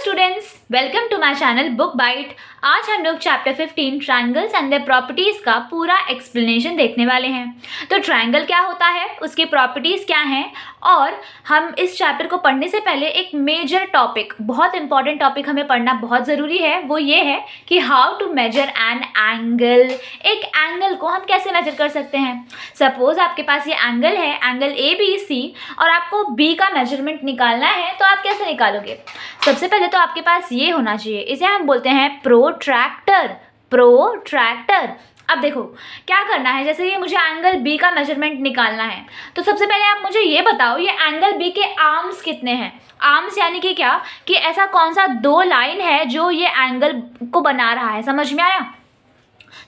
Students, welcome to my channel book bite. आज हम लोग chapter 15 triangles and their properties का पूरा एक्सप्लेनेशन देखने वाले हैं। तो ट्रायंगल क्या होता है, उसकी प्रॉपर्टीज क्या हैं, और हम इस चैप्टर को पढ़ने से पहले एक मेजर टॉपिक, बहुत इंपॉर्टेंट टॉपिक हमें पढ़ना बहुत ज़रूरी है। वो ये है कि how to measure an angle. एक एंगल को हम कैसे मेजर कर सकते हैं। सपोज आपके पास ये एंगल है, एंगल ABC, और आपको B का मेजरमेंट निकालना है, तो आप कैसे निकालोगे। सबसे पहले तो आपके पास ये होना चाहिए, इसे हम बोलते हैं प्रोट्रैक्टर। प्रोट्रैक्टर। अब देखो क्या करना है, जैसे ये मुझे एंगल B का मेजरमेंट निकालना है, तो सबसे पहले आप मुझे ये बताओ ये एंगल B के आर्म्स कितने हैं। आर्म्स यानी कि क्या, कि ऐसा कौन सा दो लाइन है जो ये एंगल को बना रहा है। समझ में आया।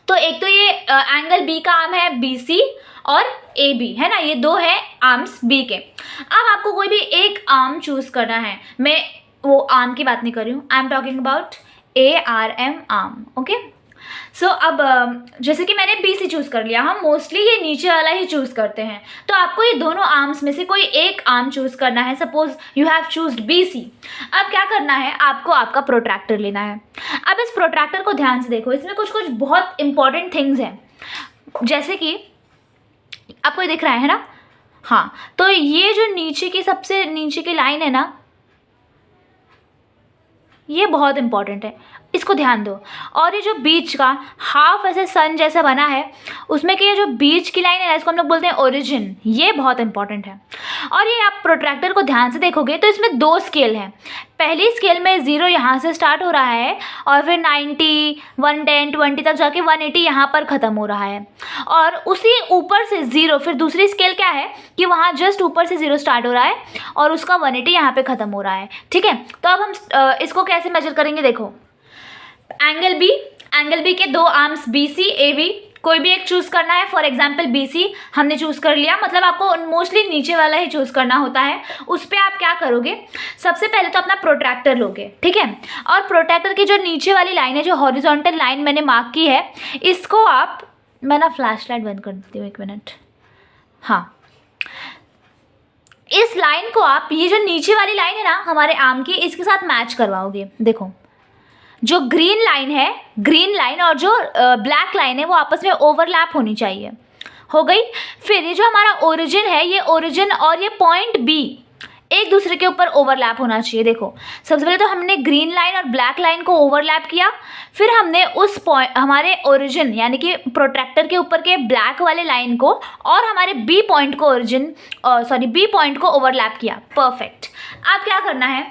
तो एक तो ये एंगल B का आर्म है BC और AB, है ना, ये दो है आर्म्स B के। अब आपको कोई भी एक आर्म चूज करना है। मैं वो आर्म की बात नहीं कर रही हूँ, I am talking about ARM arm. Okay, so अब जैसे कि मैंने BC चूज़ कर लिया, हम मोस्टली ये नीचे वाला ही चूज़ करते हैं, तो आपको ये दोनों आर्म्स में से कोई एक आर्म चूज़ करना है। Suppose you have choosed BC। अब क्या करना है, आपको आपका प्रोट्रैक्टर लेना है। अब इस प्रोट्रैक्टर को ध्यान से देखो, इसमें कुछ कुछ बहुत इंपॉर्टेंट थिंग्स हैं, जैसे कि आपको ये दिख रहा है ना। हाँ, तो ये जो नीचे की सबसे नीचे की लाइन है ना, ये बहुत इंपॉर्टेंट है, इसको ध्यान दो। और ये जो बीच का हाफ ऐसे सन जैसा बना है, उसमें कि ये जो बीच की लाइन है ना, इसको हम लोग बोलते हैं ओरिजिन। ये बहुत इंपॉर्टेंट है। और ये आप प्रोट्रैक्टर को ध्यान से देखोगे तो इसमें दो स्केल हैं। पहली स्केल में 0 यहाँ से स्टार्ट हो रहा है, और फिर 90, 110, 20 तक जाके 180 यहाँ पर ख़त्म हो रहा है। और उसी ऊपर से 0, फिर दूसरी स्केल क्या है कि वहाँ जस्ट ऊपर से 0 स्टार्ट हो रहा है और उसका 180 यहाँ पे ख़त्म हो रहा है। ठीक है, तो अब हम इसको कैसे मेजर करेंगे। देखो एंगल बी के दो आर्म्स BC AB, कोई भी एक चूज़ करना है। फॉर एग्जाम्पल BC हमने चूज़ कर लिया, मतलब आपको मोस्टली नीचे वाला ही चूज़ करना होता है। उस पर आप क्या करोगे, सबसे पहले तो अपना प्रोट्रैक्टर लोगे, ठीक है। और प्रोट्रैक्टर की जो नीचे वाली लाइन है, जो हॉरिजॉन्टल लाइन मैंने मार्क की है, इसको आप, मैं ना फ्लैश लाइट बंद कर देती हूँ, 1 मिनट। हाँ, इस लाइन को आप, ये जो नीचे वाली लाइन है ना हमारे आर्म की, इसके साथ मैच करवाओगे। देखो जो ग्रीन लाइन है, ग्रीन लाइन और जो ब्लैक लाइन है, वो आपस में ओवरलैप होनी चाहिए। हो गई। फिर ये जो हमारा ओरिजिन है, ये ओरिजिन और ये पॉइंट B एक दूसरे के ऊपर ओवरलैप होना चाहिए। देखो सबसे पहले तो हमने ग्रीन लाइन और ब्लैक लाइन को ओवरलैप किया, फिर हमने उस पॉइंट, हमारे ओरिजिन यानी कि प्रोट्रैक्टर के ऊपर के ब्लैक वाले लाइन को और हमारे B पॉइंट को B पॉइंट को ओवरलैप किया। परफेक्ट। अब क्या करना है,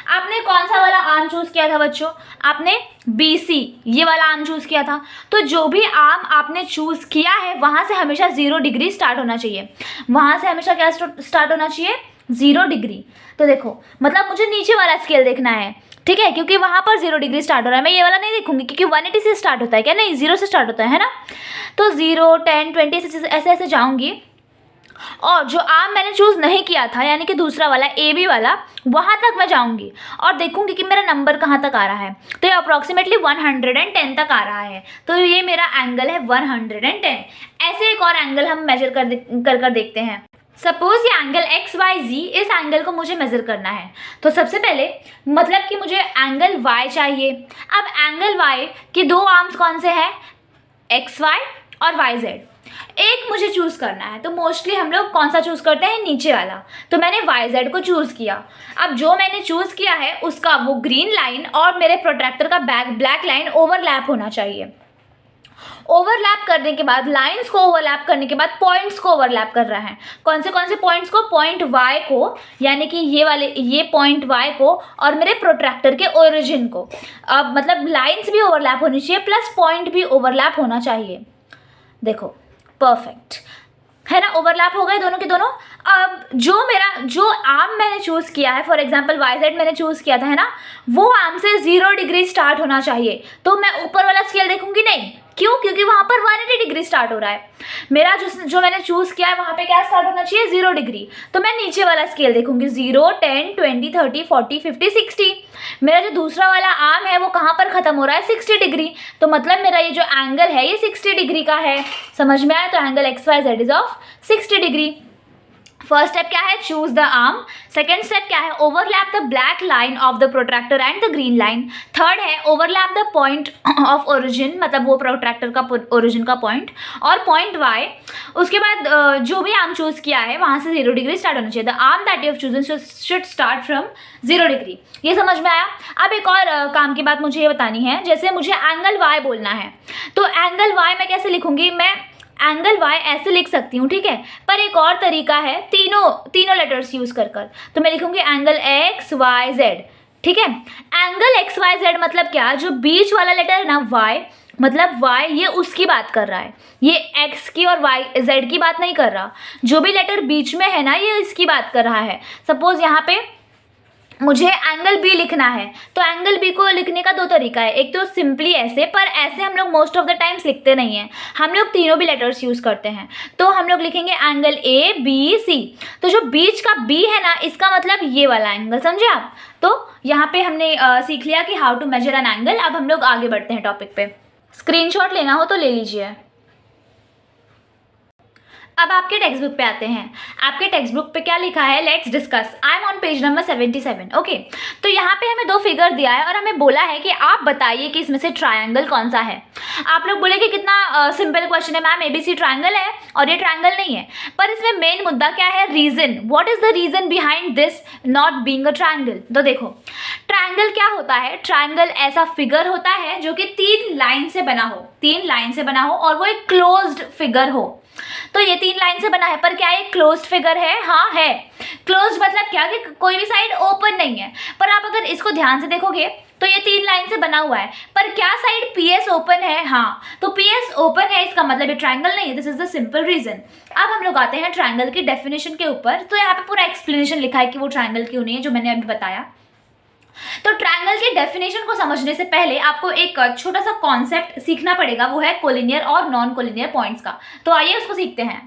आपने कौन सा वाला आर्म चूज़ किया था बच्चों, आपने BC ये वाला आर्म चूज़ किया था। तो जो भी आर्म आपने चूज़ किया है, वहाँ से हमेशा 0 डिग्री स्टार्ट होना चाहिए। वहाँ से हमेशा क्या स्टार्ट होना चाहिए, 0 डिग्री। तो देखो मतलब मुझे नीचे वाला स्केल देखना है, ठीक है, क्योंकि वहाँ पर 0 डिग्री स्टार्ट हो रहा है। मैं ये वाला नहीं देखूंगी, क्योंकि 180 से स्टार्ट होता है क्या, नहीं 0 से स्टार्ट होता है ना। तो 0, 10, 20 ऐसे जाऊँगी, और जो आर्म मैंने चूज़ नहीं किया था यानी कि दूसरा वाला AB वाला, वहाँ तक मैं जाऊँगी और देखूँगी कि मेरा नंबर कहाँ तक आ रहा है। तो ये अप्रॉक्सीमेटली 110 तक आ रहा है, तो ये मेरा एंगल है 110। ऐसे एक और एंगल हम मेजर कर देखते हैं। सपोज ये एंगल XYZ, इस एंगल को मुझे मेज़र करना है। तो सबसे पहले मतलब कि मुझे एंगल Y चाहिए। अब एंगल Y के दो आर्म्स कौन से हैं, XY और YZ। एक मुझे चूज़ करना है, तो मोस्टली हम लोग कौन सा चूज़ करते हैं, नीचे वाला। तो मैंने YZ को चूज़ किया। अब जो मैंने चूज़ किया है उसका वो ग्रीन लाइन और मेरे प्रोट्रैक्टर का ब्लैक लाइन ओवरलैप होना चाहिए। ओवरलैप करने के बाद, लाइंस को ओवरलैप करने के बाद पॉइंट्स को ओवरलैप कर रहा है। कौन से पॉइंट्स को, पॉइंट Y को, यानी कि ये पॉइंट Y को और मेरे प्रोट्रैक्टर के ओरिजिन को। अब मतलब लाइंस भी ओवरलैप होनी चाहिए प्लस पॉइंट भी ओवरलैप होना चाहिए। देखो परफेक्ट है ना, ओवरलैप हो गए दोनों के दोनों। अब जो आर्म मैंने चूज़ किया है, फॉर एग्जांपल YZ मैंने चूज़ किया था, है ना, वो आर्म से 0 डिग्री स्टार्ट होना चाहिए। तो मैं ऊपर वाला स्केल देखूंगी नहीं, क्यों, क्योंकि वहाँ पर 180 डिग्री स्टार्ट हो रहा है। मेरा जो मैंने चूज़ किया है वहाँ पे क्या स्टार्ट होना चाहिए, 0 डिग्री। तो मैं नीचे वाला स्केल देखूंगी, 0, 10, 20, 30, 40, 50, 60। मेरा जो दूसरा वाला आर्म है वो कहाँ पर ख़त्म हो रहा है, 60 डिग्री। तो मतलब मेरा ये जो एंगल है ये 60 डिग्री का है। समझ में आया। तो angle XYZ is of 60 degree. First step क्या है, choose the arm. Second step क्या है, overlap the black line of the protractor and the green line. Third है overlap the point of origin, मतलब वो प्रोट्रैक्टर का ओरिजिन का point और पॉइंट वाई। उसके बाद जो भी आर्म चूज किया है वहां से 0 डिग्री स्टार्ट होना चाहिए। The arm that you have chosen should start from 0 degree. ये समझ में आया। अब एक और काम की बात मुझे ये बतानी है, जैसे मुझे एंगल वाई बोलना है, तो एंगल वाई मैं कैसे लिखूंगी, मैं एंगल वाई ऐसे लिख सकती हूँ, ठीक है। पर एक और तरीका है, तीनों लेटर्स यूज कर तो मैं लिखूंगी एंगल एक्स वाई जेड, ठीक है। एंगल एक्स वाई जेड मतलब क्या, जो बीच वाला लेटर है ना वाई, मतलब वाई, ये उसकी बात कर रहा है, ये एक्स की और वाई जेड की बात नहीं कर रहा। जो भी लेटर बीच में है ना, ये इसकी बात कर रहा है। सपोज यहाँ पे मुझे एंगल बी लिखना है, तो एंगल बी को लिखने का दो तरीका है। एक तो सिंपली ऐसे, पर ऐसे हम लोग मोस्ट ऑफ द टाइम्स लिखते नहीं हैं, हम लोग तीनों भी लेटर्स यूज़ करते हैं। तो हम लोग लिखेंगे एंगल ए बी सी। तो जो बीच का बी है ना, इसका मतलब ये वाला एंगल, समझे आप। तो यहाँ पे हमने सीख लिया कि how to measure an angle. अब हम लोग आगे बढ़ते हैं टॉपिक पे। स्क्रीनशॉट लेना हो तो ले लीजिए। अब आपके टेक्स्ट बुक पे आते हैं। आपके टेक्स्ट बुक पे क्या लिखा है, let's discuss. I am on page number 77। Okay, तो यहाँ पे हमें दो फिगर दिया है और हमें बोला है कि आप बताइए कि इसमें से ट्रायंगल कौन सा है। आप लोग बोले कि कितना सिंपल क्वेश्चन है मैम, ABC ट्रायंगल है और ये ट्रायंगल नहीं है। पर इसमें मेन मुद्दा क्या है, reason. What is the reason behind this not being a triangle. तो देखो, ट्रायंगल क्या होता है, ट्रायंगल ऐसा फिगर होता है जो कि 3 लाइन से बना हो, 3 लाइन से बना हो और वो एक क्लोज्ड फिगर हो। तो ये 3 लाइन से बना है, पर क्या ये क्लोज्ड फिगर है? हाँ है। क्लोज्ड मतलब क्या कि कोई भी साइड ओपन नहीं है। पर आप अगर इसको ध्यान से देखोगे तो ये 3 लाइन से बना हुआ है, पर क्या साइड PS ओपन है? हाँ, तो PS ओपन है, इसका मतलब ये ट्रायंगल नहीं है। This is the simple reason. अब हम लोग आते हैं ट्रायंगल की डेफिनेशन के ऊपर। तो यहाँ पे पूरा एक्सप्लेनेशन लिखा है कि वो ट्रायंगल क्यों नहीं है, जो मैंने अभी बताया। तो ट्रायंगल की डेफिनेशन को समझने से पहले आपको एक छोटा सा कॉन्सेप्ट सीखना पड़ेगा, वो है कोलिनियर और नॉन कोलिनियर पॉइंट्स का। तो आइए उसको सीखते हैं।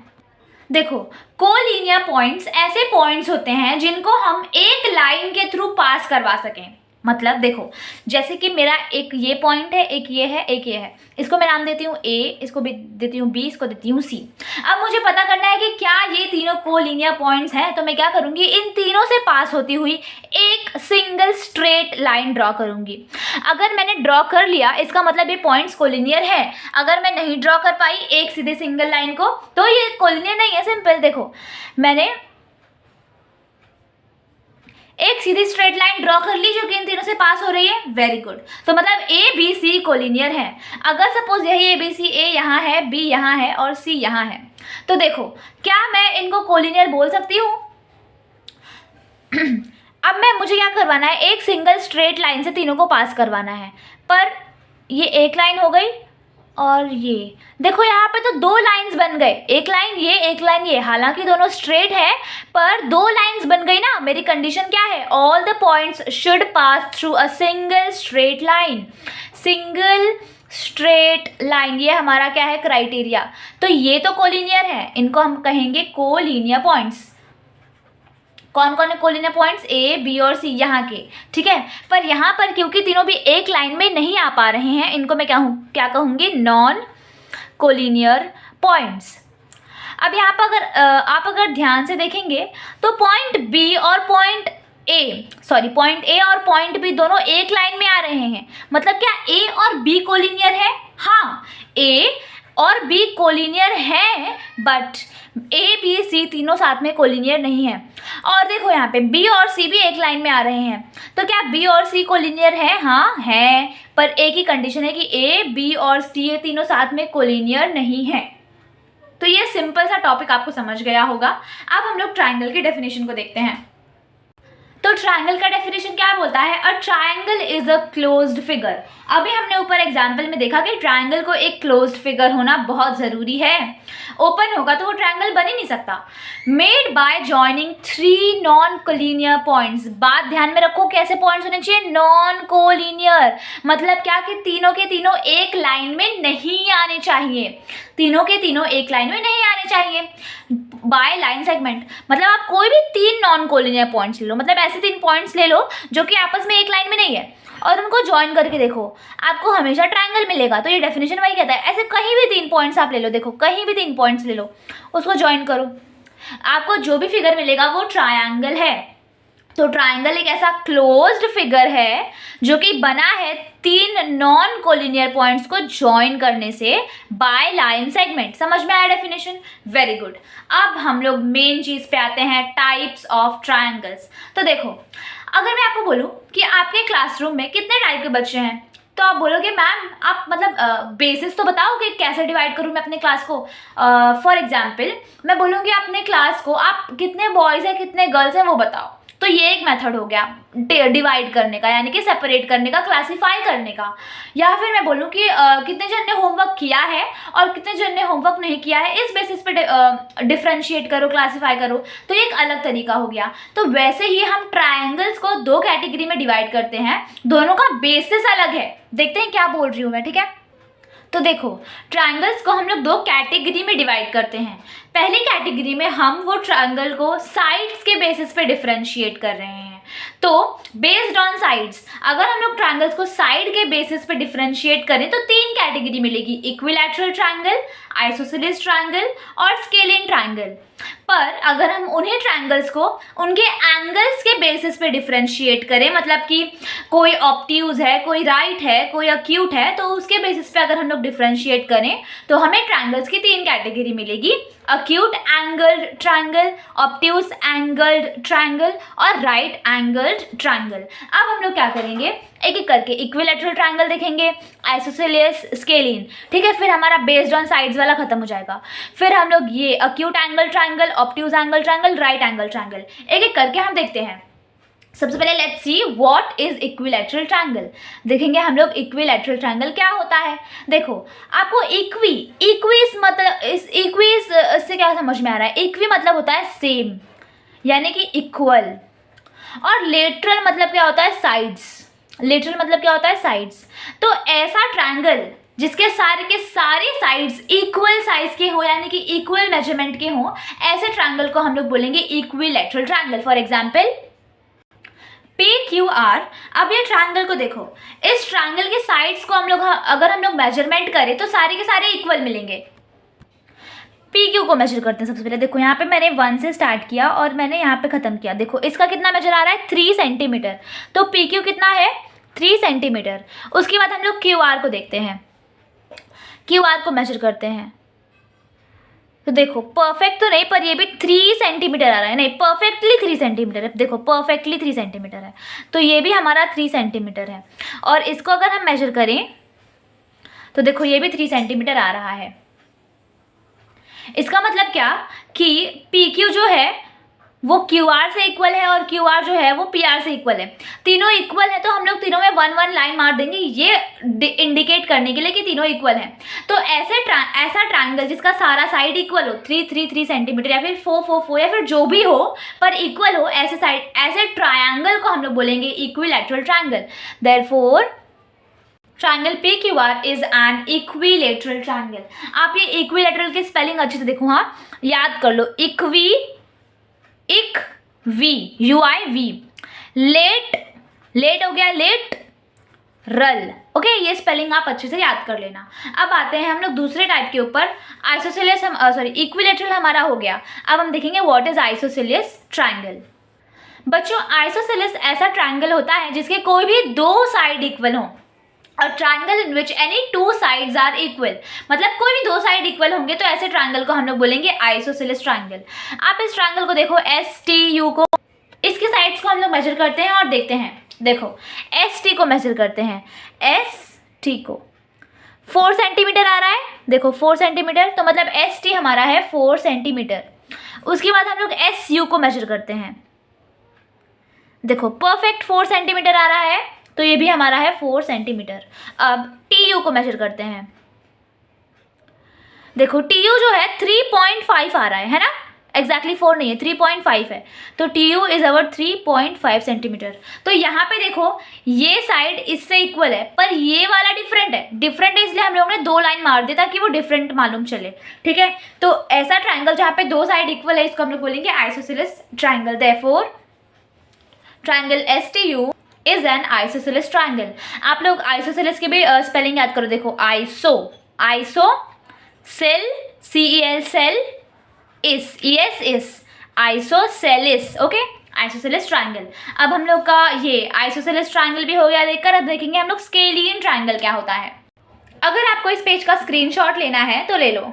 देखो, कोलिनियर पॉइंट्स ऐसे पॉइंट्स होते हैं जिनको हम एक लाइन के थ्रू पास करवा सकें। मतलब देखो, जैसे कि मेरा एक ये पॉइंट है, एक ये है, एक ये है। इसको मैं नाम देती हूँ A, इसको भी देती हूँ B, इसको देती हूँ C। अब मुझे पता करना है कि क्या ये तीनों कोलिनियर पॉइंट्स हैं। तो मैं क्या करूँगी, इन तीनों से पास होती हुई एक सिंगल स्ट्रेट लाइन ड्रॉ करूँगी। अगर मैंने ड्रॉ कर लिया, इसका मतलब ये पॉइंट्स कोलिनियर है। अगर मैं नहीं ड्रॉ कर पाई एक सीधे सिंगल लाइन को, तो ये कोलिनियर नहीं है। सिंपल देखो, मैंने एक सीधी स्ट्रेट लाइन ड्रॉ कर ली जो कि इन तीनों से पास हो रही है। Very good. तो मतलब ABC कोलिनियर है। अगर सपोज यही ABC, A यहाँ है, B यहाँ है और C यहाँ है, तो देखो क्या मैं इनको कोलिनियर बोल सकती हूँ? अब मुझे क्या करवाना है, एक सिंगल स्ट्रेट लाइन से तीनों को पास करवाना है। पर ये एक लाइन हो गई और ये देखो, यहाँ पे तो 2 लाइंस बन गए, एक लाइन ये, एक लाइन ये। हालांकि दोनों स्ट्रेट है, पर 2 लाइंस बन गई ना। मेरी कंडीशन क्या है, all the points should pass through a single straight line. Single straight line, ये हमारा क्या है, क्राइटेरिया। तो ये तो कोलिनियर है, इनको हम कहेंगे कोलिनियर पॉइंट्स। कौन कौन है कोलिनियर पॉइंट्स? A, B और C यहाँ के, ठीक है। पर यहाँ पर क्योंकि तीनों भी एक लाइन में नहीं आ पा रहे हैं, इनको मैं क्या कहूँगी, नॉन कोलिनियर पॉइंट्स। अब यहाँ पर आप अगर ध्यान से देखेंगे तो पॉइंट B और पॉइंट A और पॉइंट B दोनों एक लाइन में आ रहे हैं। मतलब क्या A और B कोलिनियर है? हाँ, A और B कोलिनियर है, बट A, B, C तीनों साथ में कोलिनियर नहीं है। और देखो यहाँ पे B और C भी एक लाइन में आ रहे हैं, तो क्या B और C कोलिनियर है? हाँ है, पर एक ही कंडीशन है कि A, B और C ये तीनों साथ में कोलिनियर नहीं है। तो ये सिंपल सा टॉपिक आपको समझ गया होगा। अब हम लोग ट्रायंगल की डेफिनेशन को देखते हैं। तो ट्रायंगल का डेफिनेशन क्या बोलता है, a triangle is a closed figure. अभी हमने ऊपर एग्जाम्पल में देखा कि ट्रायंगल को एक क्लोज्ड फिगर होना बहुत ज़रूरी है। ओपन होगा तो वो ट्रायंगल बन ही नहीं सकता। Made by joining 3 non collinear points. बात ध्यान में रखो, कैसे पॉइंट्स होने चाहिए, नॉन कोलिनियर। मतलब क्या कि तीनों के तीनों एक लाइन में नहीं आने चाहिए, तीनों के तीनों एक लाइन में नहीं आने चाहिए। बाय लाइन सेगमेंट मतलब आप कोई भी 3 नॉन कोलिनियर पॉइंट्स ले लो, मतलब ऐसे 3 पॉइंट्स ले लो जो कि आपस में एक लाइन में नहीं है, और उनको ज्वाइन करके देखो, आपको हमेशा ट्रायंगल मिलेगा। तो ये डेफिनेशन वही कहता है। ऐसे कहीं भी 3 पॉइंट्स आप ले लो, देखो कहीं भी 3 पॉइंट्स ले लो, उसको ज्वाइन करो, आपको जो भी फिगर मिलेगा वो ट्रायंगल है। तो ट्रायंगल एक ऐसा क्लोज्ड फिगर है जो कि बना है 3 नॉन कोलिनियर पॉइंट्स को ज्वाइन करने से बाय लाइन सेगमेंट। समझ में आया डेफिनेशन? Very good. अब हम लोग मेन चीज पे आते हैं, टाइप्स ऑफ ट्रायंगल्स। तो देखो, अगर मैं आपको बोलूं कि आपके क्लासरूम में कितने टाइप के बच्चे हैं, तो आप बोलोगे मैम आप मतलब बेसिस तो बताओ कि कैसे डिवाइड करूँ मैं अपने क्लास को। फॉर एग्जाम्पल मैं बोलूँगी अपने क्लास को आप कितने बॉयज़ हैं कितने गर्ल्स हैं वो बताओ। तो ये एक मेथड हो गया डिवाइड करने का, यानी कि सेपरेट करने का, क्लासीफाई करने का। या फिर मैं बोलूँ कि कितने जन ने होमवर्क किया है और कितने जन ने होमवर्क नहीं किया है, इस बेसिस पे डिफ्रेंशिएट करो, क्लासीफाई करो। तो ये एक अलग तरीका हो गया। तो वैसे ही हम ट्रायंगल्स को 2 कैटेगरी में डिवाइड करते हैं, दोनों का बेसिस अलग है। देखते हैं क्या बोल रही हूँ मैं, ठीक है? तो देखो, ट्रायंगल्स को हम लोग 2 कैटेगरी में डिवाइड करते हैं। पहली कैटेगरी में हम वो ट्रायंगल को साइड्स के बेसिस पे डिफरेंशिएट कर रहे हैं। तो बेस्ड ऑन साइड्स, अगर हम लोग ट्रायंगल्स को साइड के बेसिस पे डिफरेंशिएट करें तो 3 कैटेगरी मिलेगी, इक्विलैटरल ट्रायंगल, आइसोसेलेस ट्रायंगल और स्केलिन ट्रायंगल। पर अगर हम उन्हीं ट्रायंगल्स को उनके एंगल्स के बेसिस पे डिफरेंशिएट करें, मतलब कि कोई ऑब्ट्यूज है, कोई राइट है, कोई अक्यूट है, तो उसके बेसिस पे अगर हम लोग डिफरेंशिएट करें तो हमें ट्रायंगल्स की 3 कैटेगरी मिलेगी, acute angled triangle, obtuse angled triangle और राइट एंगल्ड ट्रायंगल। अब हम लोग क्या करेंगे, एक एक करके इक्विलैटरल ट्रायंगल देखेंगे, आइसोसेलेस, स्केलिन, ठीक है? फिर हमारा बेस्ड ऑन साइड्स वाला खत्म हो जाएगा। फिर हम लोग ये acute angle triangle, obtuse angle triangle, right angle triangle, एक एक करके हम देखते हैं। सबसे पहले let's see what is equilateral triangle. देखेंगे हम लोग इक्विलैटरल ट्रायंगल क्या होता है। देखो, आपको इक्वी से क्या समझ में आ रहा है? इक्वी मतलब होता है सेम, यानी कि इक्वल। और लेटरल मतलब क्या होता है? साइड्स। लेटरल मतलब क्या होता है? साइड्स। तो ऐसा ट्रायंगल जिसके सारे के सारे साइड्स इक्वल साइज के हो, यानी कि इक्वल मेजरमेंट के हो, ऐसे ट्रायंगल को हम लोग बोलेंगे equilateral triangle. For example PQR। अब ये ट्रायंगल को देखो, इस ट्रायंगल के साइड्स को हम लोग अगर हम लोग मेजरमेंट करें तो सारे के सारे इक्वल मिलेंगे। PQ को मेजर करते हैं। सबसे पहले देखो, यहाँ पे मैंने 1 से स्टार्ट किया और मैंने यहाँ पे ख़त्म किया। देखो इसका कितना मेजर आ रहा है? 3 सेंटीमीटर। तो PQ कितना है? 3 सेंटीमीटर। उसके बाद हम लोग QR को देखते हैं, QR को मेजर करते हैं। तो देखो परफेक्ट तो नहीं, पर ये भी 3 सेंटीमीटर आ रहा है, नहीं परफेक्टली 3 सेंटीमीटर है। देखो परफेक्टली 3 सेंटीमीटर है, तो ये भी हमारा 3 सेंटीमीटर है। और इसको अगर हम मेजर करें तो देखो ये भी 3 सेंटीमीटर आ रहा है। इसका मतलब क्या कि PQ जो है वो QR से इक्वल है और QR जो है वो PR से इक्वल है। तीनों इक्वल है तो हम लोग तीनों में 1-1 लाइन मार देंगे, ये इंडिकेट करने के लिए कि तीनों इक्वल हैं। तो ऐसा ट्रायंगल जिसका सारा साइड इक्वल हो, 3-3-3 सेंटीमीटर या फिर 4-4-4 या फिर जो भी हो पर इक्वल हो, ऐसे ट्रायंगल को हम लोग बोलेंगे equilateral triangle. Therefore triangle PQR is N equilateral triangle. आप ये इक्विलैटरल की स्पेलिंग अच्छे से देखो, हाँ याद कर लो, UIV। लेट हो गया, लेट रल। ओके, ये स्पेलिंग आप अच्छे से याद कर लेना। अब आते हैं हम लोग दूसरे टाइप के ऊपर। आइसोसेलेस इक्विलैटरल हमारा हो गया। अब हम देखेंगे व्हाट इज आइसोसेलेस ट्रायंगल। बच्चों, आइसोसेलेस ऐसा ट्रायंगल होता है जिसके कोई भी 2 साइड इक्वल हो। और triangle in which any 2 sides are equal, मतलब कोई भी 2 साइड इक्वल होंगे तो ऐसे ट्रायंगल को हम लोग बोलेंगे आइसोसेलेस ट्रायंगल। आप इस ट्रायंगल को देखो, STU को, इसके साइड्स को हम लोग मेजर करते हैं और देखते हैं। देखो ST को मेजर करते हैं, ST को 4 सेंटीमीटर आ रहा है। देखो 4 सेंटीमीटर, तो मतलब ST हमारा है 4 सेंटीमीटर। उसके बाद हम लोग SU को मेजर करते हैं। देखो परफेक्ट 4 सेंटीमीटर आ रहा है, तो ये भी हमारा है 4 सेंटीमीटर। अब TU को मेजर करते हैं। देखो TU जो है 3.5 आ रहा है ना? एग्जैक्टली 4 नहीं है, 3.5 है। तो TU इज अवर 3.5 सेंटीमीटर। तो यहाँ पे देखो ये साइड इससे इक्वल है, पर ये वाला डिफरेंट है। डिफरेंट है इसलिए हम लोगों ने 2 लाइन मार दी ताकि वो डिफरेंट मालूम चले, ठीक है? तो ऐसा ट्रायंगल जहाँ पे 2 साइड इक्वल है, इसको हम लोग बोलेंगे isosceles triangle. Therefore triangle STU is an isosceles triangle. आप लोग आइसोसेलेस की भी स्पेलिंग याद करो। देखो आइसो सेल, CEL सेल, इस आइसोसेलेस, ओके, आइसोसेलेस ट्राइंगल। अब हम लोग का ये आइसोसेलेस ट्राइंगल भी हो गया देखकर, अब देखेंगे हम लोग स्केलियन ट्राइंगल क्या होता है। अगर आपको इस पेज का स्क्रीनशॉट लेना है तो ले लो।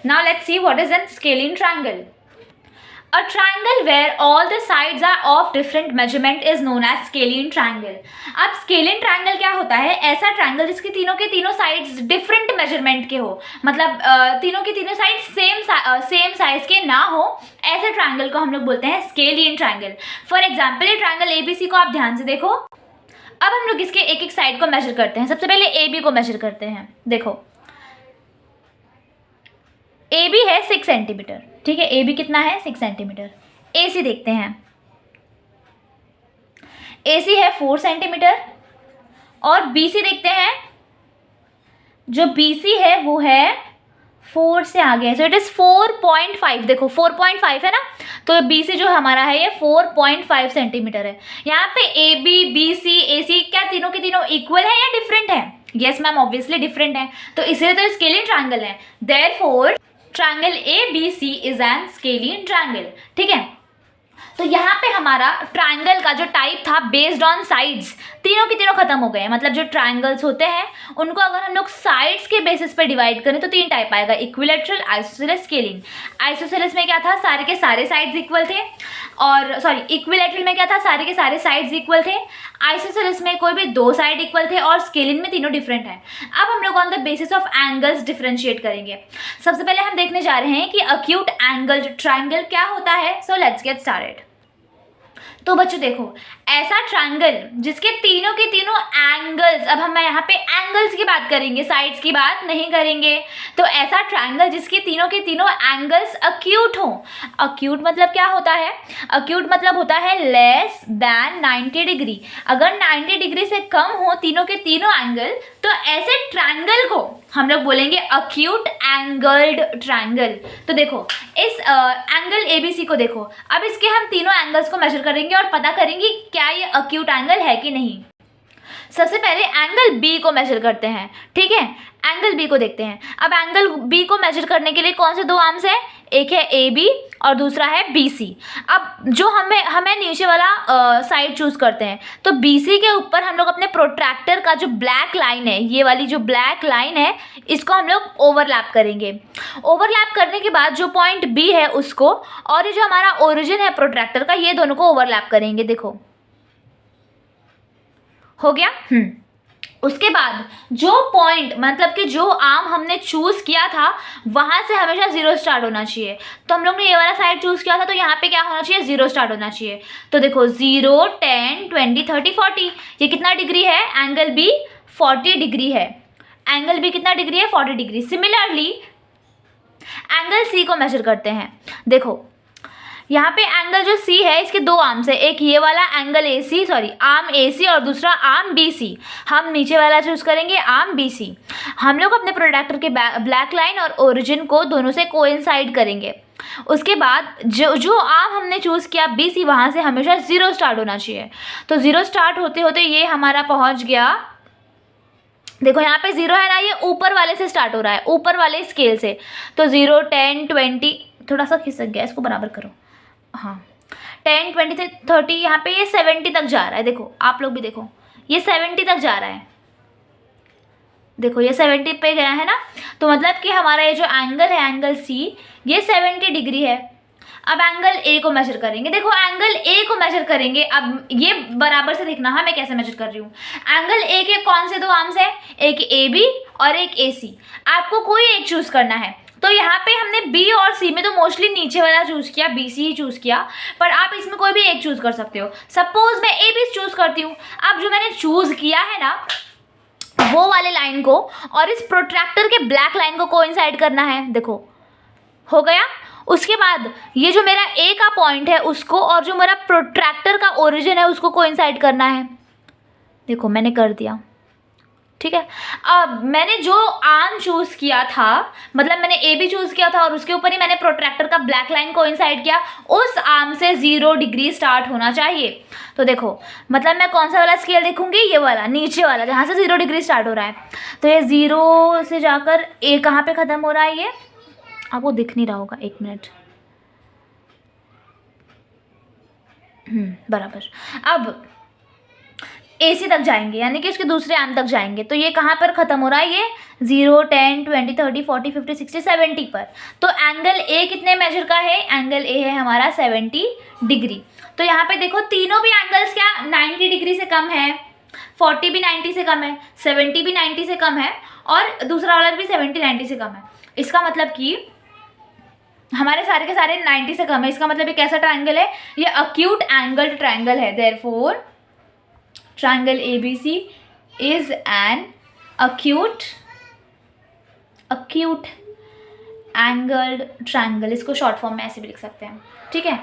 Now let's see what is an scalene triangle. A triangle where all the sides are of different measurement is known as scalene triangle. अब scalene triangle क्या होता है? ऐसा triangle जिसके तीनों के तीनों sides different measurement के हो, मतलब तीनों के तीनों sides same size के ना हो, ऐसे triangle को हम लोग बोलते हैं scalene triangle. For example, ये triangle ABC को आप ध्यान से देखो। अब हम लोग इसके एक एक साइड को मेजर करते हैं। सबसे पहले AB को मेजर करते हैं। देखो AB है 6 सेंटीमीटर, ठीक है, AB कितना है 6 सेंटीमीटर। AC देखते हैं, AC है 4 सेंटीमीटर और BC देखते हैं, जो BC है वो है 4 से आगे है, सो इट इज़ 4.5। देखो 4.5 है ना, तो BC जो हमारा है ये 4.5 सेंटीमीटर है। यहाँ पे AB, BC, AC क्या तीनों के तीनों इक्वल है या डिफरेंट है? यस मैम, ऑब्वियसली डिफरेंट है, तो इसलिए तो स्केलियन ट्राइंगल है। Therefore triangle ABC is an scalene triangle, ठीक है। तो यहाँ पे हमारा ट्राइंगल का जो टाइप था बेस्ड ऑन साइड्स, तीनों के तीनों खत्म हो गए। मतलब जो ट्राइंगल्स होते हैं उनको अगर हम लोग साइड्स के बेसिस पे डिवाइड करें तो 3 टाइप आएगा, इक्विलैटरल, आइसोसेलेस, स्केलिन। आइसोसेलेस में क्या था, सारे के सारे साइड्स इक्वल थे, और सॉरी इक्विलैटरल में क्या था, सारे के सारे साइड्स इक्वल थे। आइसोसेलेस में कोई भी 2 साइड इक्वल थे, और स्केलिन में तीनों डिफरेंट है। अब हम लोग on the basis of angles differentiate करेंगे। सबसे पहले हम देखने जा रहे हैं कि अक्यूट एंगल्ड ट्राइंगल क्या होता है। So let's get started. तो बच्चों देखो, ऐसा ट्राइंगल जिसके तीनों के तीनों एंगल्स, अब हम यहाँ पे एंगल्स की बात करेंगे, साइड्स की बात नहीं करेंगे, तो ऐसा ट्राइंगल जिसके तीनों के तीनों एंगल्स अक्यूट हो। अक्यूट मतलब क्या होता है? अक्यूट मतलब होता है लेस दैन 90 डिग्री। अगर 90 डिग्री से कम हो तीनों के तीनों एंगल, तो ऐसे ट्राइंगल को हम लोग बोलेंगे अक्यूट एंगल्ड ट्राइंगल। तो देखो इस एंगल ABC को देखो, अब इसके हम तीनों एंगल्स को मेजर करेंगे और पता करेंगे क्या ये अक्यूट एंगल है कि नहीं। सबसे पहले एंगल B को मेजर करते हैं, ठीक है, एंगल B को देखते हैं। अब एंगल B को मेजर करने के लिए कौन से 2 आर्म्स है, एक है AB और दूसरा है BC। अब जो हमें नीचे वाला साइड चूज करते हैं, तो BC के ऊपर हम लोग अपने प्रोट्रैक्टर का जो ब्लैक लाइन है, ये वाली जो ब्लैक लाइन है, इसको हम लोग ओवरलैप करेंगे। ओवरलैप करने के बाद जो पॉइंट B है उसको, और ये जो हमारा ओरिजिन है प्रोट्रैक्टर का, ये दोनों को ओवरलैप करेंगे। देखो हो गया। उसके बाद जो पॉइंट, मतलब कि जो आर्म हमने चूज किया था, वहां से हमेशा 0 स्टार्ट होना चाहिए। तो हम लोग ने ये वाला साइड चूज किया था, तो यहाँ पे क्या होना चाहिए, 0 स्टार्ट होना चाहिए। तो देखो 0, 10, 20, 30, 40, ये कितना डिग्री है, एंगल B 40 डिग्री है। एंगल B कितना डिग्री है, 40 डिग्री। सिमिलरली एंगल C को मेजर करते हैं। देखो यहाँ पे एंगल जो C है, इसके 2 आर्म्स है, एक ये वाला angle AC, sorry arm AC, और दूसरा आर्म BC। हम नीचे वाला चूज करेंगे आर्म BC। हम लोग अपने प्रोडक्टर के ब्लैक लाइन और ओरिजिन को दोनों से कोइंसाइड करेंगे। उसके बाद जो आर्म हमने चूज किया BC, वहाँ से हमेशा 0 स्टार्ट होना चाहिए। तो 0 स्टार्ट होते होते ये हमारा पहुँच गया, देखो यहाँ पे 0 है ना, ये ऊपर वाले से स्टार्ट हो रहा है, ऊपर वाले स्केल से। तो 0, 10, 20, थोड़ा सा खिसक गया, इसको बराबर करो, हाँ, 10, 20, 30, यहाँ पे ये 70 तक जा रहा है। देखो आप लोग भी देखो, ये 70 तक जा रहा है। देखो ये 70 पे गया है ना, तो मतलब कि हमारा ये जो एंगल है, एंगल C, ये 70 डिग्री है। अब एंगल A को मेजर करेंगे। देखो एंगल A को मेजर करेंगे, अब ये बराबर से देखना, हाँ मैं कैसे मेजर कर रही हूँ। एंगल A के कौन से 2 आर्म्स है, एक AB और एक AC। आपको कोई एक चूज करना है। तो यहाँ पे हमने B और C में तो मोस्टली नीचे वाला चूज किया, BC ही चूज किया, पर आप इसमें कोई भी एक चूज कर सकते हो। सपोज मैं AB चूज करती हूँ। अब जो मैंने चूज किया है ना, वो वाले लाइन को और इस प्रोट्रैक्टर के ब्लैक लाइन को कोइंसाइड करना है। देखो हो गया। उसके बाद ये जो मेरा A का पॉइंट है उसको, और जो मेरा प्रोट्रैक्टर का ओरिजिन है उसको कोइंसाइड करना है। देखो मैंने कर दिया। ठीक है। अब मैंने जो आर्म चूज़ किया था, मतलब मैंने ए बी चूज़ किया था और उसके ऊपर ही मैंने प्रोट्रैक्टर का ब्लैक लाइन कोइंसाइड किया, उस आर्म से 0 डिग्री स्टार्ट होना चाहिए। तो देखो मतलब मैं कौन सा वाला स्केल देखूंगी, ये वाला नीचे वाला जहाँ से 0 डिग्री स्टार्ट हो रहा है। तो ये 0 से जाकर ए कहाँ पे ख़त्म हो रहा है, ये आपको दिख नहीं रहा होगा, 1 मिनट। बराबर। अब AC तक जाएंगे, यानी कि उसके दूसरे आर्म तक जाएंगे। तो ये कहाँ पर ख़त्म हो रहा है, ये 0, 10, 20, 30, 40, 50, 60, 70 पर। तो एंगल A कितने मेजर का है, एंगल A है हमारा 70 डिग्री। तो यहाँ पे देखो तीनों भी एंगल्स क्या 90 डिग्री से कम है, 40 भी 90 से कम है, 70 भी 90 से कम है और दूसरा वाला भी 70, 90 से कम है। इसका मतलब कि हमारे सारे के सारे 90 से कम है। इसका मतलब ये कैसा ट्रायंगल है, ये अक्यूट एंगल्ड ट्रायंगल है। Therefore triangle ABC is an acute angled triangle, इसको शॉर्ट फॉर्म में ऐसे भी लिख सकते हैं, ठीक है।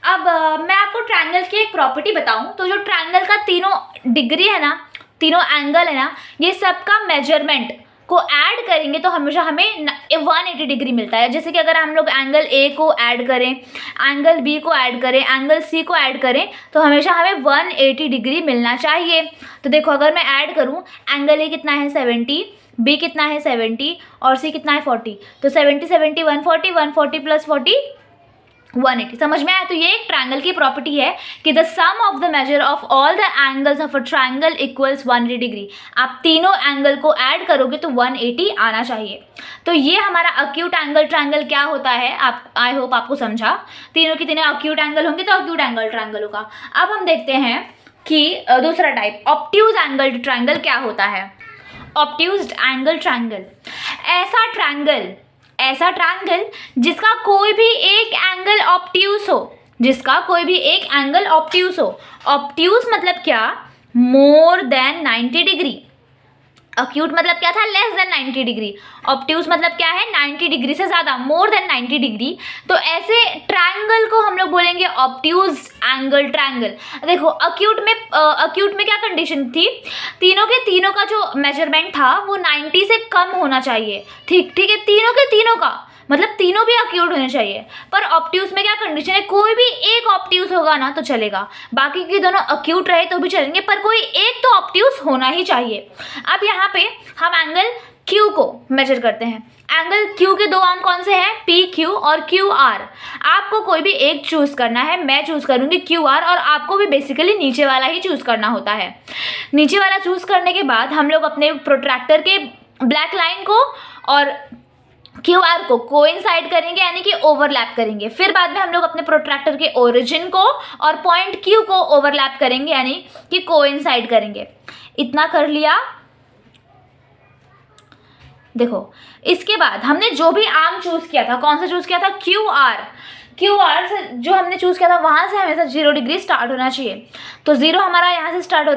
अब मैं आपको ट्रायंगल की एक प्रॉपर्टी बताऊं, तो जो ट्रायंगल का तीनों डिग्री है ना, तीनों एंगल है ना, ये सबका मेजरमेंट को ऐड करेंगे तो हमेशा हमें 180 डिग्री मिलता है। जैसे कि अगर हम लोग एंगल A को ऐड करें, एंगल B को ऐड करें, एंगल C को ऐड करें, तो हमेशा हमें 180 डिग्री मिलना चाहिए। तो देखो अगर मैं ऐड करूं, एंगल A कितना है 70, B कितना है 70 और C कितना है 40, तो 70 70 140, 140 प्लस 40 180। समझ में आया। तो ये एक ट्रायंगल की प्रॉपर्टी है कि the sum of the measure of all the angles of a triangle equals 180 degree. आप तीनों एंगल को ऐड करोगे तो 180 आना चाहिए। तो ये हमारा अक्यूट एंगल ट्रायंगल क्या होता है, आप आई होप आपको समझा। तीनों के तीनों अक्यूट एंगल होंगे तो अक्यूट एंगल ट्रायंगल होगा। अब हम देखते हैं कि दूसरा टाइप ऑब्ट्यूज एंगल ट्रायंगल क्या होता है। ऑब्ट्यूज्ड एंगल ट्रायंगल ऐसा ट्रायंगल जिसका कोई भी एक एंगल ऑब्ट्यूज हो, जिसका कोई भी एक एंगल ऑब्ट्यूज हो। ऑब्ट्यूज मतलब क्या, मोर देन 90 डिग्री। अक्यूट मतलब क्या था, लेस देन 90 डिग्री। ऑब्ट्यूज मतलब क्या है, 90 डिग्री से ज़्यादा, मोर देन 90 डिग्री। तो ऐसे ट्रायंगल को हम लोग बोलेंगे ऑब्ट्यूज एंगल ट्रायंगल। देखो अक्यूट में क्या कंडीशन थी, तीनों के तीनों का जो मेजरमेंट था वो 90 से कम होना चाहिए। ठीक है, तीनों के तीनों का मतलब तीनों भी अक्यूट होने चाहिए। पर ऑब्ट्यूज में क्या कंडीशन है, कोई भी एक ऑब्ट्यूज होगा ना तो चलेगा, बाकी के दोनों अक्यूट रहे तो भी चलेंगे, पर कोई एक तो ऑब्ट्यूज होना ही चाहिए। अब यहाँ पे हम एंगल Q को मेजर करते हैं। एंगल Q के दो आर्म कौन से हैं, PQ और QR। आपको कोई भी एक चूज करना है, मैं चूज करूंगी QR, और आपको भी बेसिकली नीचे वाला ही चूज करना होता है। नीचे वाला चूज करने के बाद हम लोग अपने प्रोट्रैक्टर के ब्लैक लाइन को और QR को कोइंसाइड करेंगे, यानी कि ओवरलैप करेंगे। फिर बाद में हम लोग अपने प्रोट्रैक्टर के ओरिजिन को और पॉइंट Q को ओवरलैप करेंगे, यानी कि कोइंसाइड करेंगे। इतना कर लिया। देखो इसके बाद हमने जो भी आर्म चूज किया था, कौन सा चूज किया था, QR से जो हमने चूज किया था वहां से हमेशा 0 डिग्री स्टार्ट होना चाहिए। तो 0 हमारा यहाँ से स्टार्ट हो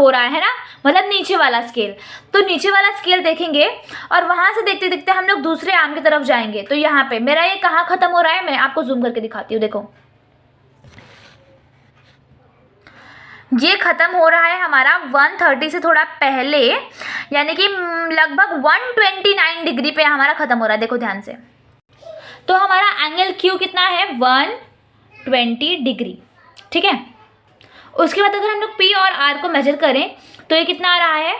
रहा है ना, मतलब नीचे वाला स्केल। तो नीचे वाला स्केल देखेंगे और वहां से देखते देखते हम लोग दूसरे आर्म की तरफ जाएंगे। तो यहाँ पे मेरा ये कहाँ खत्म हो रहा है, मैं आपको जूम करके दिखाती हूँ। देखो ये खत्म हो रहा है हमारा 130 से थोड़ा पहले, यानी कि लगभग 129 डिग्री पे हमारा खत्म हो रहा है। देखो ध्यान से, तो हमारा एंगल Q कितना है, 120 डिग्री। ठीक है, उसके बाद अगर हम लोग P और R को मेजर करें तो ये कितना आ रहा है,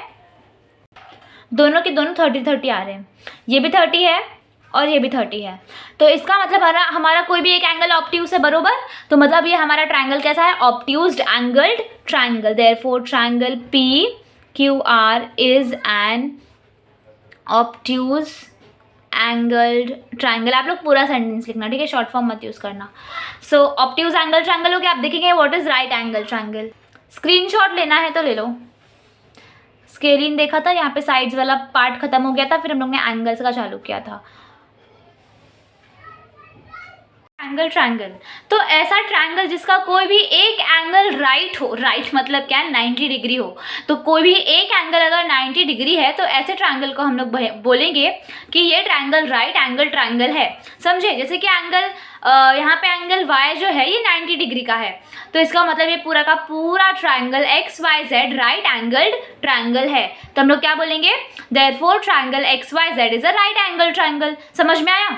दोनों के दोनों 30 आ रहे हैं। ये भी 30 है और ये भी 30 है। तो इसका मतलब हमारा कोई भी एक एंगल ऑब्ट्यूज है बरोबर। तो मतलब ये हमारा ट्रायंगल कैसा है, obtused angled triangle. Therefore triangle PQR is an obtuse angled triangle. आप लोग पूरा सेंटेंस लिखना, ठीक है, शॉर्ट फॉर्म मत यूज करना। सो ऑब्ट्यूज एंगल ट्रायंगल हो गया। आप देखेंगे what is right angle triangle. Screenshot लेना है तो ले लो। स्केलिंग देखा था, यहाँ पे साइड्स वाला पार्ट खत्म हो गया था, फिर हम लोग ने एंगल्स का चालू किया था। एंगल ट्रायंगल, तो ऐसा ट्रायंगल जिसका कोई भी एक एंगल राइट हो, राइट मतलब क्या है, 90 डिग्री हो। तो कोई भी एक एंगल अगर 90 डिग्री है तो ऐसे ट्रायंगल को हम लोग बोलेंगे कि ये ट्रायंगल राइट एंगल ट्रायंगल है। समझे, जैसे कि एंगल यहाँ पे एंगल y जो है ये 90 डिग्री का है, तो इसका मतलब ये पूरा का पूरा triangle XYZ right angled triangle है। तो हम लोग क्या बोलेंगे, therefore triangle XYZ is a right angle triangle. समझ में आया?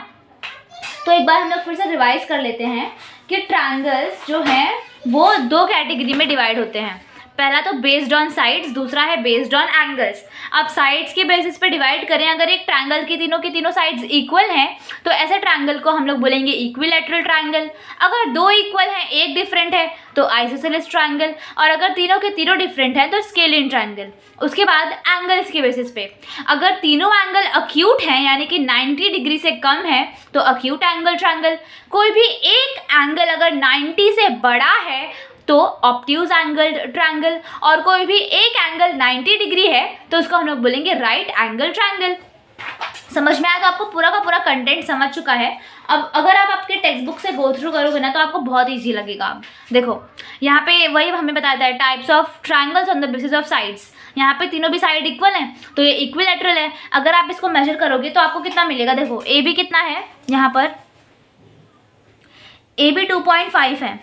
तो एक बार हम लोग फिर से रिवाइज कर लेते हैं कि ट्राइंगल्स जो हैं वो दो कैटेगरी में डिवाइड होते हैं। पहला तो बेस्ड ऑन साइड्स, दूसरा है बेस्ड ऑन एंगल्स। अब साइड्स के बेसिस पे डिवाइड करें, अगर एक ट्रायंगल की तीनों साइड्स इक्वल हैं तो ऐसे ट्रायंगल को हम लोग बोलेंगे इक्विलैटरल ट्रायंगल। अगर दो इक्वल हैं एक डिफरेंट है तो आइसोसेलेस ट्रायंगल, और अगर तीनों के तीनों डिफरेंट हैं तो स्केलिन ट्रायंगल। उसके बाद एंगल्स के बेसिस पे, अगर तीनों एंगल अक्यूट हैं यानी कि 90 डिग्री से कम है तो अक्यूट एंगल ट्रायंगल। कोई भी एक एंगल अगर 90 से बड़ा है तो ऑब्ट्यूज एंगल ट्रायंगल, और कोई भी एक एंगल 90 डिग्री है तो उसको हम लोग बोलेंगे राइट एंगल ट्रायंगल। समझ में आया? तो आपको पूरा का पूरा कंटेंट समझ चुका है। अब अगर आप आपके टेक्स्ट बुक से गो थ्रू करोगे ना तो आपको बहुत ईजी लगेगा। देखो यहाँ पे वही हमें बताया है, types of triangles on the basis of sides. यहाँ पे तीनों भी साइड इक्वल हैं तो ये इक्विलैटरल है। अगर आप इसको मेजर करोगे तो आपको कितना मिलेगा, देखो ए बी कितना है, यहाँ पर ए बी 2.5 है,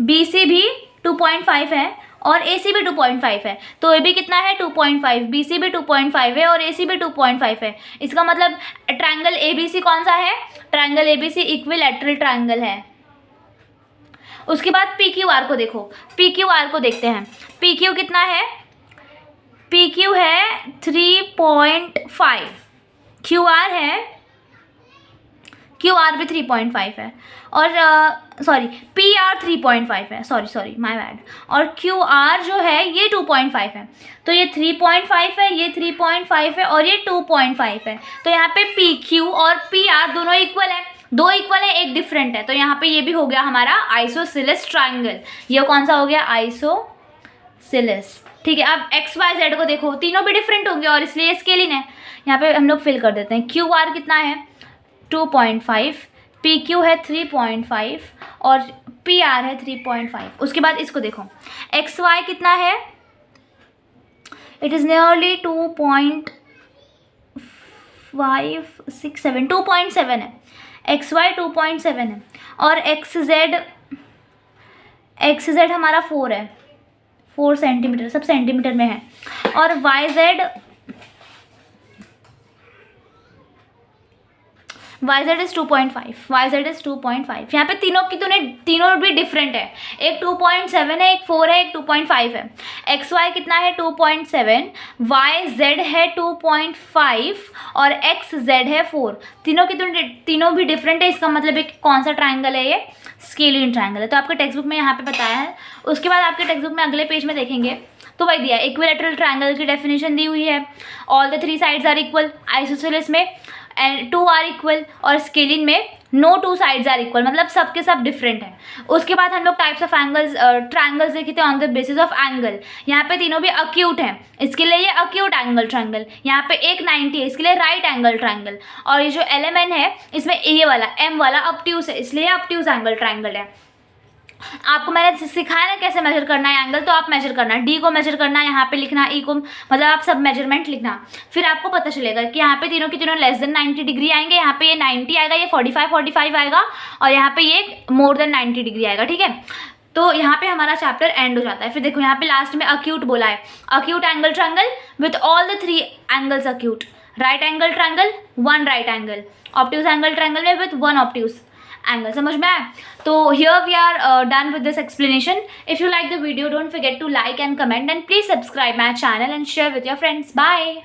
बी सी भी 2.5 है और ए सी भी 2.5 है। तो ए बी कितना है 2.5, बी सी भी 2.5 है और ए सी भी 2.5 है। इसका मतलब ट्रायंगल ए बी सी कौन सा है, triangle A B C equilateral triangle है। उसके बाद पी क्यू आर को देखो, पी क्यू आर को देखते हैं। पी क्यू कितना है, पी क्यू है 3.5, क्यू आर है, क्यू आर भी 3.5 है, और सॉरी पी आर 3.5 है, सॉरी माय बैड, और क्यू आर जो है ये 2.5 है। तो ये 3.5 है, ये 3.5 है और ये 2.5 है। तो यहाँ पे पी क्यू और पी आर दोनों इक्वल है, दो इक्वल है एक डिफरेंट है, तो यहाँ पे ये भी हो गया हमारा आइसोसेलेस ट्रायंगल। ये कौन सा हो गया, आइसोसेलेस। ठीक है, अब एक्स वाई जेड को देखो, तीनों भी डिफरेंट होंगे और इसलिए स्केलिन है। यहाँ पे हम लोग फिल कर देते हैं। क्यू आर कितना है 2.5, पी क्यू है 3.5 और पी आर है 3.5। उसके बाद इसको देखो, एक्स वाई कितना है, इट इज़ नियरली 2.567, 2.7 है, एक्स वाई 2.7 है, और एक्स जेड हमारा 4 है, 4 सेंटीमीटर, सब सेंटीमीटर में है, और Y Z is 2.5, Y Z is 2.5। यहाँ पे तीनों भी डिफरेंट है, एक 2.7 है, एक 4 है, एक 2.5 है। एक्स वाई कितना है 2.7, वाई जेड है 2.5 और एक्स जेड है 4। तीनों भी डिफरेंट है, इसका मतलब एक कौन सा ट्राइंगल है, ये स्केलिन ट्राइंगल है। तो आपके टेक्स्ट बुक में यहाँ पे बताया है। उसके बाद आपके टेक्स्ट बुक में अगले पेज में देखेंगे तो वही दिया, इक्विलैटरल ट्रायंगल की डेफिनेशन दी हुई है। All the 3 sides are equal, isosceles में एंड 2 आर इक्वल, और स्केलिन में नो 2 साइड्स आर इक्वल, मतलब सब के सब डिफरेंट हैं। उसके बाद हम लोग टाइप्स ऑफ एंगल्स ट्रायंगल्स देखे थे on the basis of angle. यहाँ पे तीनों भी अक्यूट हैं, इसके लिए ये अक्यूट एंगल ट्रायंगल। यहाँ पे एक 90 है, इसके लिए राइट एंगल ट्रायंगल। और ये जो एलिमेंट है इसमें ये वाला एम वाला ऑब्ट्यूज है, इसलिए ऑब्ट्यूज एंगल ट्रायंगल है। आपको मैंने सिखाया ना कैसे मेजर करना है एंगल, तो आप मेजर करना, डी को मेजर करना, यहाँ पे लिखना ई को, मतलब आप सब मेजरमेंट लिखना। फिर आपको पता चलेगा कि यहाँ पे तीनों की तीनों लेस देन 90 डिग्री आएंगे, यहाँ पे ये 90 आएगा, ये 45 आएगा, और यहाँ पे ये मोर देन 90 डिग्री आएगा। ठीक है, तो यहाँ पे हमारा चैप्टर एंड हो जाता है। फिर देखो यहाँ पे लास्ट में अक्यूट बोला है, acute angle triangle with all the 3 angles acute, right angle triangle 1 right angle, obtuse angle triangle में विथ 1 ऑब्ट्यूज angle। समझ में आया? तो here we are done with this explanation. If you like the video, don't forget to like and comment, and please subscribe my channel and share with your friends. Bye.